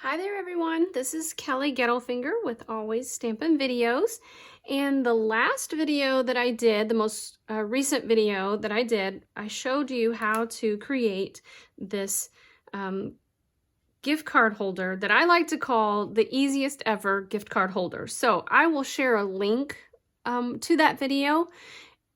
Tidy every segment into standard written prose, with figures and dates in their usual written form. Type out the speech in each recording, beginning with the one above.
Hi there everyone, this is Kelly Gettelfinger with Always Stampin' Videos, and the last video that I did, the most recent video that I did, I showed you how to create this gift card holder that I like to call the easiest ever gift card holder. So I will share a link to that video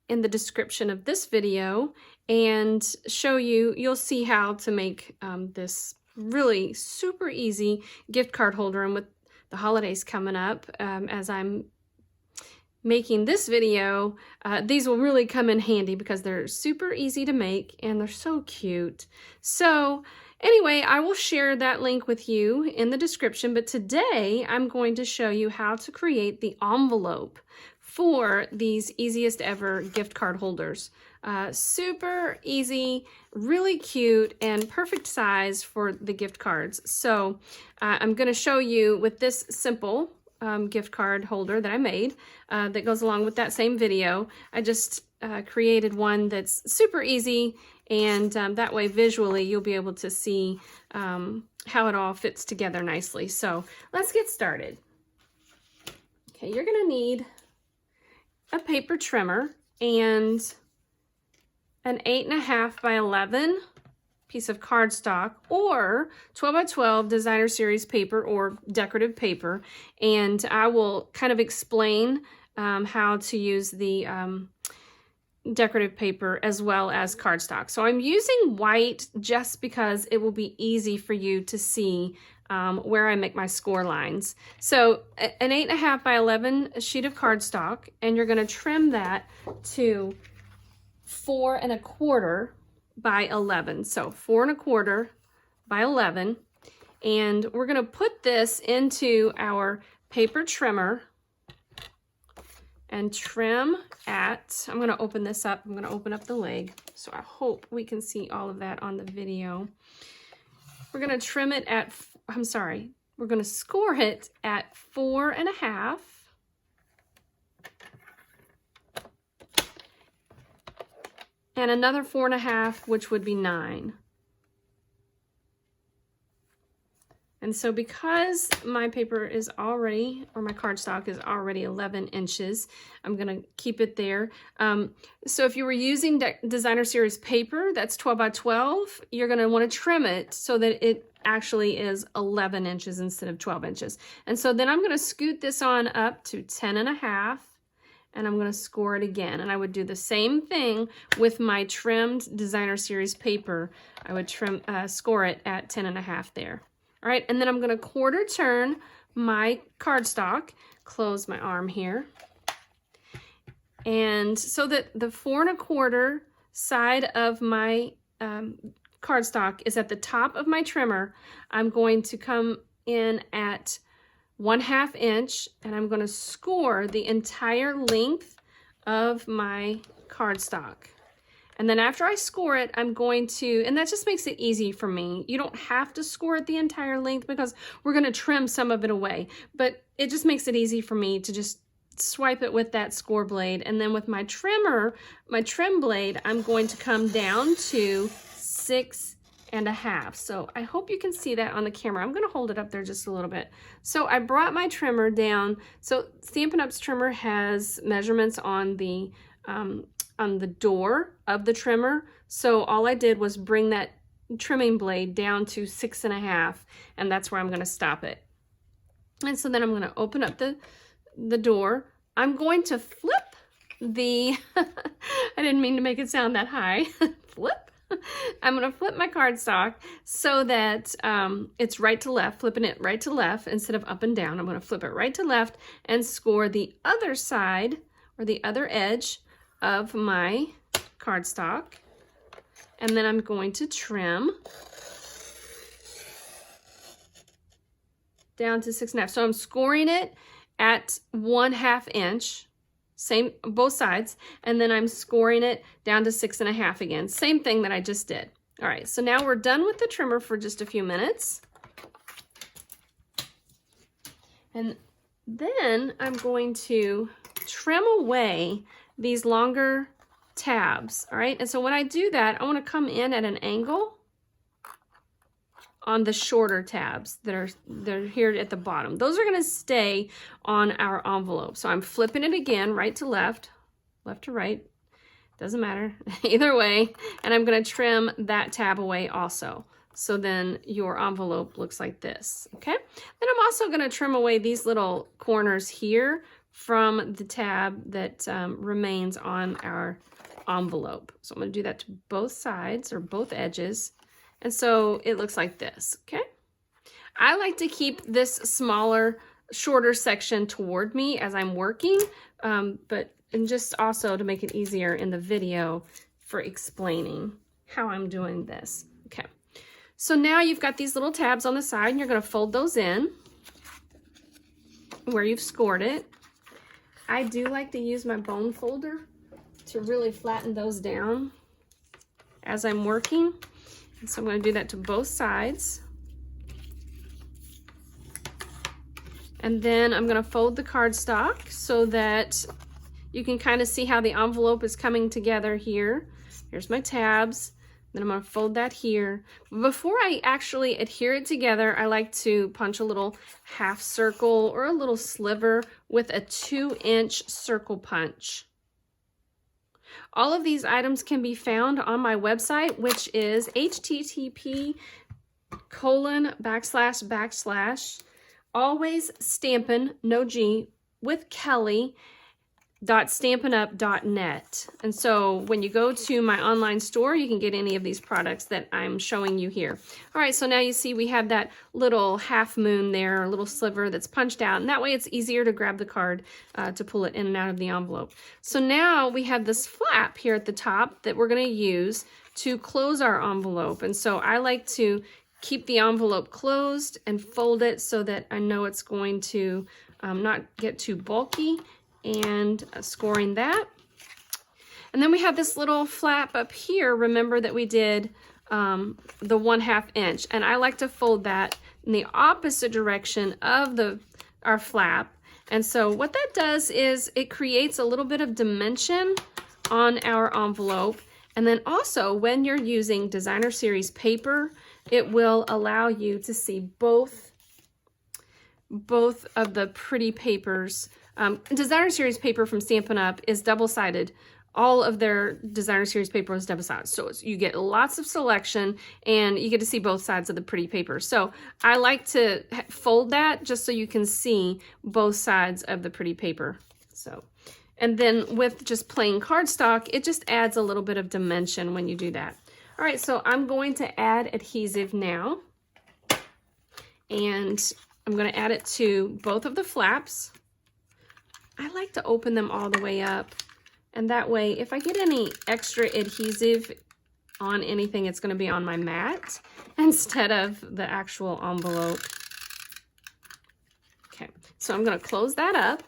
in the description of this video and show you, you'll see how to make this really super easy gift card holder. And with the holidays coming up, as I'm making this video, these will really come in handy because they're super easy to make and they're so cute. So anyway, I will share that link with you in the description, but today I'm going to show you how to create the envelope for these easiest ever gift card holders. Super easy, really cute, and perfect size for the gift cards. So I'm going to show you with this simple gift card holder that I made that goes along with that same video. I just created one that's super easy, and that way visually you'll be able to see how it all fits together nicely. So let's get started. Okay, you're going to need a paper trimmer and an 8.5 by 11 piece of cardstock, or 12 by 12 designer series paper or decorative paper. And I will kind of explain how to use the decorative paper as well as cardstock. So I'm using white just because it will be easy for you to see where I make my score lines. So an 8.5 by 11 sheet of cardstock, and you're going to trim that to 4.25 by 11. So 4.25 by 11, and we're going to put this into our paper trimmer and trim at, I'm going to open this up, I'm going to open up the leg, so I hope we can see all of that on the video. We're going to trim it at, we're going to score it at 4.5. And another 4.5, which would be 9. And so because my paper is already, or my cardstock is already 11 inches, I'm gonna keep it there. So if you were using designer series paper, that's 12 by 12, you're gonna wanna trim it so that it actually is 11 inches instead of 12 inches. And so then I'm gonna scoot this on up to 10.5, and I'm gonna score it again. And I would do the same thing with my trimmed designer series paper. I would score it at 10.5 there. All right, and then I'm gonna quarter turn my cardstock, close my arm here. And so that the 4.25 side of my cardstock is at the top of my trimmer, I'm going to come in at 1/2 inch, and I'm going to score the entire length of my cardstock. And then after I score it, I'm going to, and that just makes it easy for me. You don't have to score it the entire length because we're going to trim some of it away, but it just makes it easy for me to just swipe it with that score blade. And then with my trimmer, my trim blade, I'm going to come down to 6.5. So I hope you can see that on the camera. I'm going to hold it up there just a little bit. So I brought my trimmer down. So Stampin' Up's trimmer has measurements on the door of the trimmer. So all I did was bring that trimming blade down to 6.5, and that's where I'm going to stop it. And so then I'm going to open up the door. I'm going to flip the, I didn't mean to make it sound that high, flip. I'm going to flip my cardstock so that it's right to left, flipping it right to left instead of up and down. I'm going to flip it right to left and score the other side or the other edge of my cardstock. And then I'm going to trim down to 6.5. So I'm scoring it at 1/2 inch. Same, both sides, and then I'm scoring it down to 6.5 again. Same thing that I just did. All right, so now we're done with the trimmer for just a few minutes. And then I'm going to trim away these longer tabs, all right? And so when I do that, I wanna come in at an angle on the shorter tabs they're here at the bottom. Those are going to stay on our envelope. So I'm flipping it again, right to left, left to right. Doesn't matter, either way. And I'm going to trim that tab away also. So then your envelope looks like this, okay? Then I'm also going to trim away these little corners here from the tab that remains on our envelope. So I'm going to do that to both sides or both edges. And so it looks like this, okay? I like to keep this smaller, shorter section toward me as I'm working, and just also to make it easier in the video for explaining how I'm doing this. Okay, so now you've got these little tabs on the side and you're going to fold those in where you've scored it. I do like to use my bone folder to really flatten those down as I'm working. And so I'm going to do that to both sides. And then I'm going to fold the cardstock so that you can kind of see how the envelope is coming together here. Here's my tabs. Then I'm going to fold that here. Before I actually adhere it together, I like to punch a little half circle or a little sliver with a 2-inch circle punch. All of these items can be found on my website, which is http:// always stampin', no G, with Kelly.stampinup.net. And so when you go to my online store, you can get any of these products that I'm showing you here. All right, so now you see we have that little half moon there, a little sliver that's punched out, and that way it's easier to grab the card to pull it in and out of the envelope. So now we have this flap here at the top that we're going to use to close our envelope. And so I like to keep the envelope closed and fold it so that I know it's going to not get too bulky, and scoring that. And then we have this little flap up here. Remember that we did the 1/2 inch, and I like to fold that in the opposite direction of our flap. And so what that does is it creates a little bit of dimension on our envelope. And then also when you're using designer series paper, it will allow you to see both of the pretty papers. Designer series paper from Stampin' Up! Is double-sided. All of their designer series paper is double-sided. So you get lots of selection and you get to see both sides of the pretty paper. So I like to fold that just so you can see both sides of the pretty paper. So, and then with just plain cardstock, it just adds a little bit of dimension when you do that. All right, so I'm going to add adhesive now. And I'm going to add it to both of the flaps. I like to open them all the way up, and that way if I get any extra adhesive on anything, it's going to be on my mat instead of the actual envelope. Okay, so I'm going to close that up.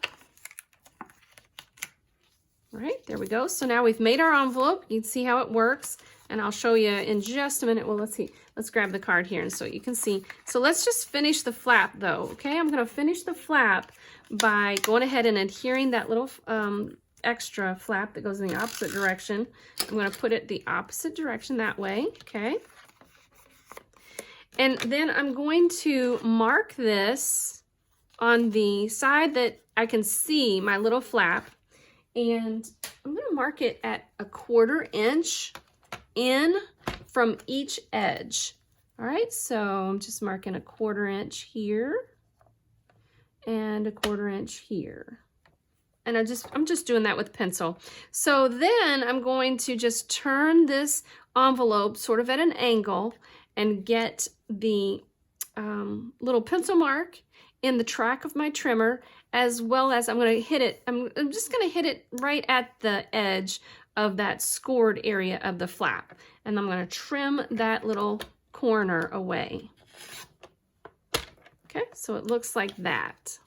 All right, there we go. So now we've made our envelope. You can see how it works, and I'll show you in just a minute. Well, let's see. Let's grab the card here and so you can see. So let's just finish the flap though, okay? I'm going to finish the flap by going ahead and adhering that little extra flap that goes in the opposite direction. I'm going to put it the opposite direction that way, okay? And then I'm going to mark this on the side that I can see my little flap, and I'm going to mark it at 1/4 inch in from each edge. All right, so I'm just marking 1/4 inch here and 1/4 inch here. And I'm just doing that with pencil. So then I'm going to just turn this envelope sort of at an angle and get the little pencil mark in the track of my trimmer, as well as I'm going to hit it. I'm just going to hit it right at the edge of that scored area of the flap. And I'm going to trim that little corner away. Okay, so it looks like that.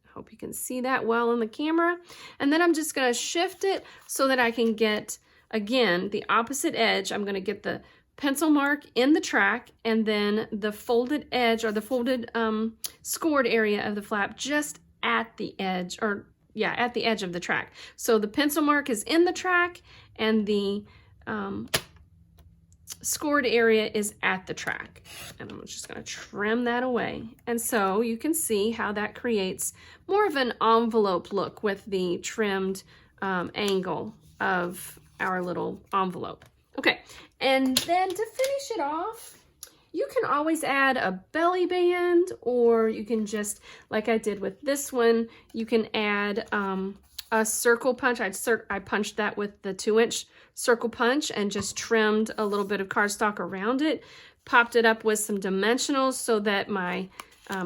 I hope you can see that well in the camera. And then I'm just going to shift it so that I can get, again, the opposite edge. I'm going to get the pencil mark in the track and then the folded edge or the folded scored area of the flap just at the edge, or yeah, at the edge of the track. So the pencil mark is in the track and the scored area is at the track. And I'm just going to trim that away. And so you can see how that creates more of an envelope look with the trimmed angle of our little envelope. Okay, and then to finish it off, you can always add a belly band, or you can just, like I did with this one, you can add a circle punch. I punched that with the 2-inch circle punch and just trimmed a little bit of cardstock around it, popped it up with some dimensionals so that my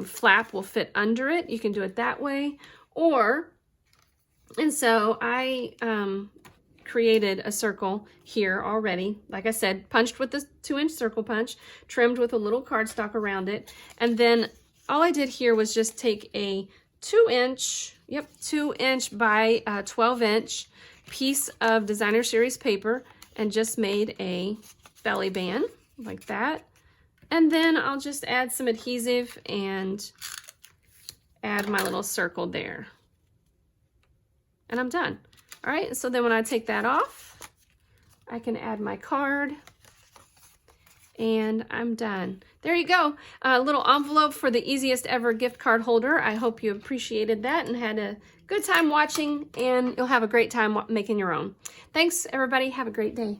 flap will fit under it. You can do it that way. And so I created a circle here already. Like I said, punched with the 2-inch circle punch, trimmed with a little cardstock around it. And then all I did here was just take a 2-inch by 12-inch piece of designer series paper and just made a belly band like that. And then I'll just add some adhesive and add my little circle there. And I'm done. All right, so then when I take that off, I can add my card and I'm done. There you go, a little envelope for the easiest ever gift card holder. I hope you appreciated that and had a good time watching, and you'll have a great time making your own. Thanks, everybody. Have a great day.